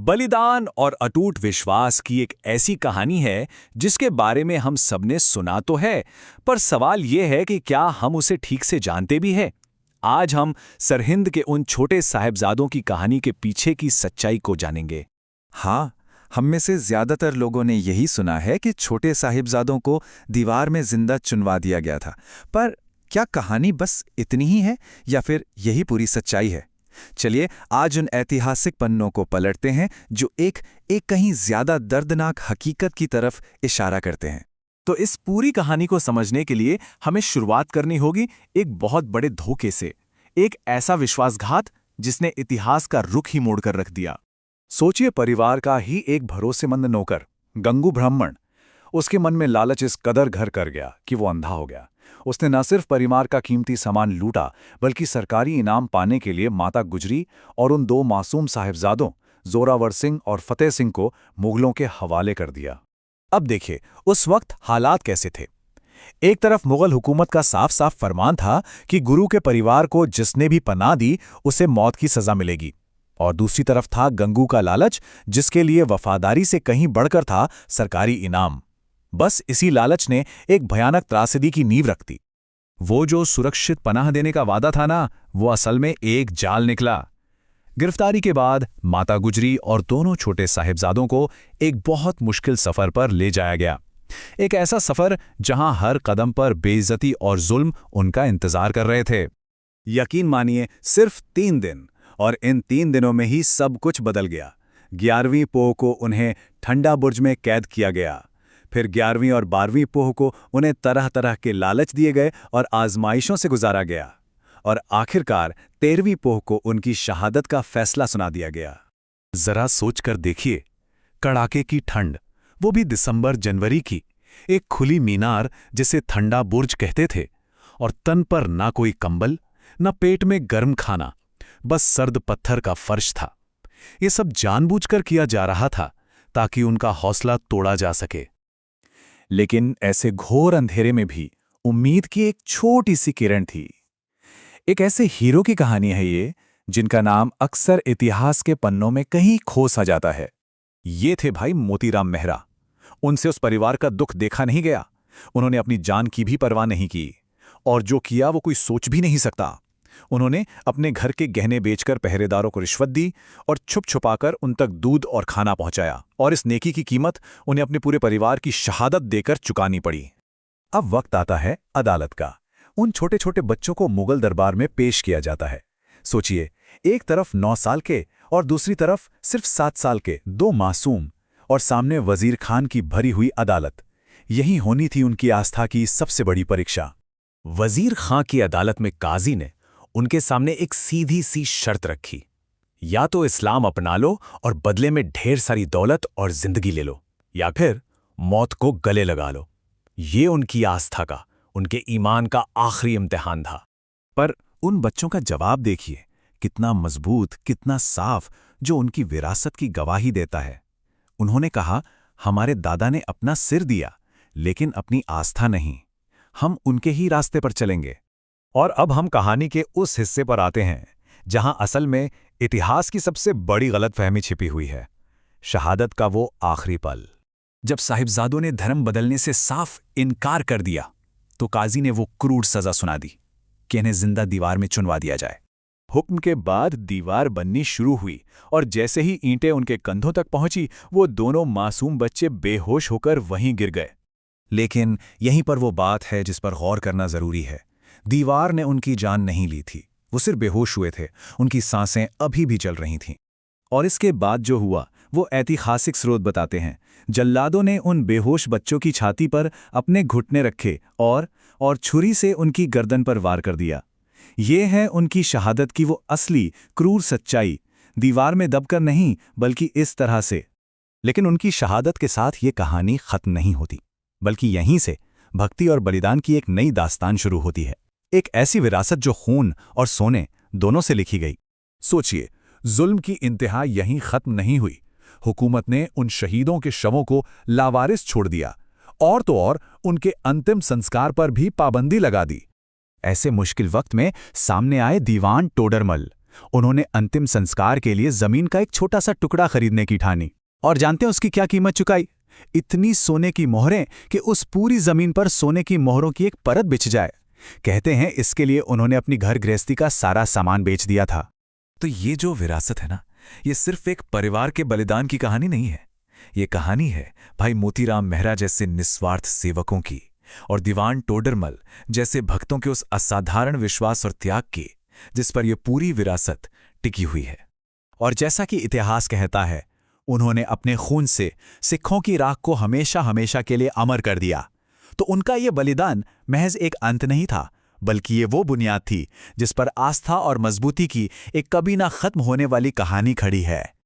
बलिदान और अटूट विश्वास की एक ऐसी कहानी है जिसके बारे में हम सबने सुना तो है, पर सवाल यह है कि क्या हम उसे ठीक से जानते भी हैं। आज हम सरहिंद के उन छोटे साहिबजादों की कहानी के पीछे की सच्चाई को जानेंगे। हाँ, हम में से ज्यादातर लोगों ने यही सुना है कि छोटे साहिबजादों को दीवार में जिंदा चुनवा दिया गया था। पर क्या कहानी बस इतनी ही है या फिर यही पूरी सच्चाई है? चलिए आज उन ऐतिहासिक पन्नों को पलटते हैं जो एक कहीं ज्यादा दर्दनाक हकीकत की तरफ इशारा करते हैं। तो इस पूरी कहानी को समझने के लिए हमें शुरुआत करनी होगी एक बहुत बड़े धोखे से, एक ऐसा विश्वासघात जिसने इतिहास का रुख ही मोड़कर रख दिया। सोचिए, परिवार का ही एक भरोसेमंद नौकर गंगू ब्राह्मण, उसके मन में लालच इस कदर घर कर गया कि वो अंधा हो गया। उसने न सिर्फ परिवार का कीमती सामान लूटा, बल्कि सरकारी इनाम पाने के लिए माता गुजरी और उन दो मासूम साहिबजादों जोरावर सिंह और फतेह सिंह को मुगलों के हवाले कर दिया। अब देखिए उस वक्त हालात कैसे थे। एक तरफ मुगल हुकूमत का साफ साफ फरमान था कि गुरु के परिवार को जिसने भी पनाह दी उसे मौत की सजा मिलेगी, और दूसरी तरफ था गंगू का लालच, जिसके लिए वफादारी से कहीं बढ़कर था सरकारी इनाम। बस इसी लालच ने एक भयानक त्रासदी की नींव रख दी। वो जो सुरक्षित पनाह देने का वादा था ना, वो असल में एक जाल निकला। गिरफ्तारी के बाद माता गुजरी और दोनों छोटे साहिबजादों को एक बहुत मुश्किल सफर पर ले जाया गया। एक ऐसा सफर जहां हर कदम पर बेइज्जती और जुल्म उनका इंतजार कर रहे थे। यकीन मानिए, सिर्फ 3 दिन, और इन 3 दिनों में ही सब कुछ बदल गया। 11वीं पोह को उन्हें ठंडा बुर्ज में कैद किया गया। फिर 11वीं और 12वीं पोह को उन्हें तरह तरह के लालच दिए गए और आजमाइशों से गुजारा गया। और आखिरकार 13वीं पोह को उनकी शहादत का फैसला सुना दिया गया। जरा सोचकर देखिए, कड़ाके की ठंड, वो भी दिसंबर जनवरी की, एक खुली मीनार जिसे ठंडा बुर्ज कहते थे, और तन पर ना कोई कंबल, ना पेट में गर्म खाना, बस सर्द पत्थर का फर्श था। ये सब जानबूझकर किया जा रहा था ताकि उनका हौसला तोड़ा जा सके। लेकिन ऐसे घोर अंधेरे में भी उम्मीद की एक छोटी सी किरण थी। एक ऐसे हीरो की कहानी है ये, जिनका नाम अक्सर इतिहास के पन्नों में कहीं खो सा जाता है। ये थे भाई मोतीराम मेहरा। उनसे उस परिवार का दुख देखा नहीं गया। उन्होंने अपनी जान की भी परवाह नहीं की, और जो किया वो कोई सोच भी नहीं सकता। उन्होंने अपने घर के गहने बेचकर पहरेदारों को रिश्वत दी और छुप छुपाकर उन तक दूध और खाना पहुंचाया, और इस नेकी की कीमत उन्हें अपने पूरे परिवार की शहादत देकर चुकानी पड़ी। अब वक्त आता है अदालत का। उन छोटे छोटे बच्चों को मुगल दरबार में पेश किया जाता है। सोचिए, एक तरफ 9 साल के और दूसरी तरफ सिर्फ 7 साल के 2 मासूम, और सामने वजीर खान की भरी हुई अदालत। यही होनी थी उनकी आस्था की सबसे बड़ी परीक्षा। वजीर खां की अदालत में काजी ने उनके सामने एक सीधी सी शर्त रखी, या तो इस्लाम अपना लो और बदले में ढेर सारी दौलत और जिंदगी ले लो, या फिर मौत को गले लगा लो। ये उनकी आस्था का, उनके ईमान का आखिरी इम्तिहान था। पर उन बच्चों का जवाब देखिए, कितना मजबूत, कितना साफ, जो उनकी विरासत की गवाही देता है। उन्होंने कहा, हमारे दादा ने अपना सिर दिया, लेकिन अपनी आस्था नहीं। हम उनके ही रास्ते पर चलेंगे। और अब हम कहानी के उस हिस्से पर आते हैं जहां असल में इतिहास की सबसे बड़ी गलतफहमी छिपी हुई है। शहादत का वो आखिरी पल, जब साहिबजादों ने धर्म बदलने से साफ इनकार कर दिया, तो काजी ने वो क्रूर सजा सुना दी कि इन्हें जिंदा दीवार में चुनवा दिया जाए। हुक्म के बाद दीवार बननी शुरू हुई, और जैसे ही ईंटें उनके कंधों तक पहुंची, वो दोनों मासूम बच्चे बेहोश होकर वहीं गिर गए। लेकिन यहीं पर वो बात है जिस पर गौर करना जरूरी है। दीवार ने उनकी जान नहीं ली थी, वो सिर्फ बेहोश हुए थे। उनकी सांसें अभी भी चल रही थीं। और इसके बाद जो हुआ वो ऐतिहासिक स्रोत बताते हैं। जल्लादों ने उन बेहोश बच्चों की छाती पर अपने घुटने रखे और छुरी से उनकी गर्दन पर वार कर दिया। ये है उनकी शहादत की वो असली क्रूर सच्चाई, दीवार में दबकर नहीं, बल्कि इस तरह से। लेकिन उनकी शहादत के साथ ये कहानी खत्म नहीं होती, बल्कि यहीं से भक्ति और बलिदान की एक नई दास्तान शुरू होती है। एक ऐसी विरासत जो खून और सोने दोनों से लिखी गई। सोचिए, जुल्म की इंतहा यहीं खत्म नहीं हुई। हुकूमत ने उन शहीदों के शवों को लावारिस छोड़ दिया, और तो और उनके अंतिम संस्कार पर भी पाबंदी लगा दी। ऐसे मुश्किल वक्त में सामने आए दीवान टोडरमल, उन्होंने अंतिम संस्कार के लिए जमीन का एक छोटा सा टुकड़ा खरीदने की ठानी। और जानते हैं उसकी क्या कीमत चुकाई? इतनी सोने की मोहरें कि उस पूरी जमीन पर सोने की मोहरों की एक परत बिछ जाए। कहते हैं इसके लिए उन्होंने अपनी घर गृहस्थी का सारा सामान बेच दिया था। तो ये जो विरासत है ना, ये सिर्फ एक परिवार के बलिदान की कहानी नहीं है। ये कहानी है भाई मोतीराम मेहरा जैसे निस्वार्थ सेवकों की और दीवान टोडरमल जैसे भक्तों के उस असाधारण विश्वास और त्याग की, जिस पर यह पूरी विरासत टिकी हुई है। और जैसा कि इतिहास कहता है, उन्होंने अपने खून से सिखों की राख को हमेशा हमेशा के लिए अमर कर दिया। तो उनका ये बलिदान महज एक अंत नहीं था, बल्कि ये वो बुनियाद थी जिस पर आस्था और मजबूती की एक कभी ना खत्म होने वाली कहानी खड़ी है।